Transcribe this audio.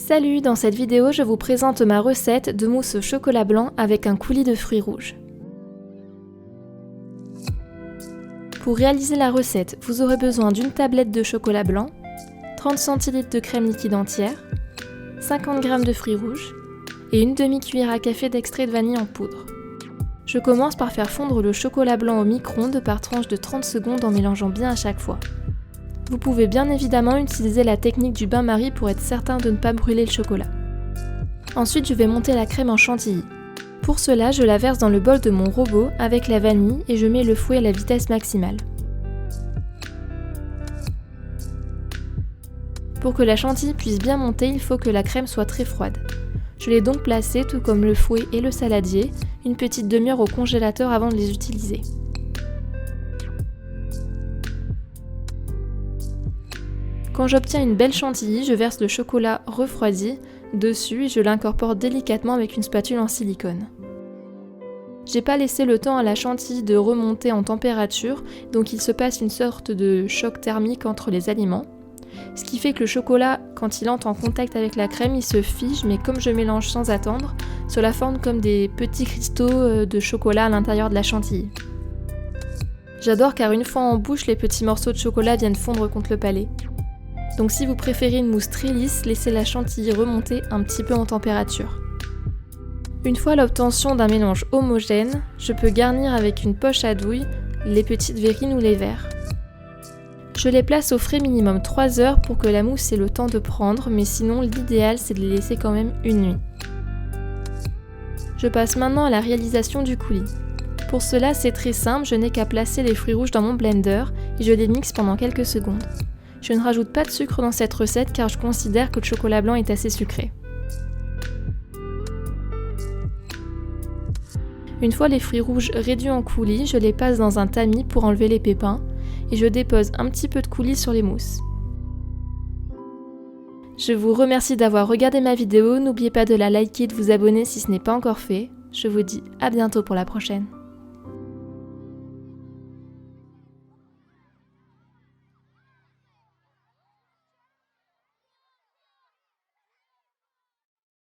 Salut, dans cette vidéo, je vous présente ma recette de mousse au chocolat blanc avec un coulis de fruits rouges. Pour réaliser la recette, vous aurez besoin d'une tablette de chocolat blanc, 30 cl de crème liquide entière, 50 g de fruits rouges et une demi-cuillère à café d'extrait de vanille en poudre. Je commence par faire fondre le chocolat blanc au micro-ondes par tranche de 30 secondes en mélangeant bien à chaque fois. Vous pouvez bien évidemment utiliser la technique du bain-marie pour être certain de ne pas brûler le chocolat. Ensuite, je vais monter la crème en chantilly. Pour cela, je la verse dans le bol de mon robot avec la vanille et je mets le fouet à la vitesse maximale. Pour que la chantilly puisse bien monter, il faut que la crème soit très froide. Je l'ai donc placée, tout comme le fouet et le saladier, une petite demi-heure au congélateur avant de les utiliser. Quand j'obtiens une belle chantilly, je verse le chocolat refroidi dessus et je l'incorpore délicatement avec une spatule en silicone. J'ai pas laissé le temps à la chantilly de remonter en température, donc il se passe une sorte de choc thermique entre les aliments. Ce qui fait que le chocolat, quand il entre en contact avec la crème, il se fige, mais comme je mélange sans attendre, cela forme comme des petits cristaux de chocolat à l'intérieur de la chantilly. J'adore car une fois en bouche, les petits morceaux de chocolat viennent fondre contre le palais. Donc si vous préférez une mousse très lisse, laissez la chantilly remonter un petit peu en température. Une fois l'obtention d'un mélange homogène, je peux garnir avec une poche à douille les petites verrines ou les verres. Je les place au frais minimum 3 heures pour que la mousse ait le temps de prendre, mais sinon l'idéal c'est de les laisser quand même une nuit. Je passe maintenant à la réalisation du coulis. Pour cela c'est très simple, je n'ai qu'à placer les fruits rouges dans mon blender et je les mixe pendant quelques secondes. Je ne rajoute pas de sucre dans cette recette car je considère que le chocolat blanc est assez sucré. Une fois les fruits rouges réduits en coulis, je les passe dans un tamis pour enlever les pépins et je dépose un petit peu de coulis sur les mousses. Je vous remercie d'avoir regardé ma vidéo, n'oubliez pas de la liker et de vous abonner si ce n'est pas encore fait. Je vous dis à bientôt pour la prochaine.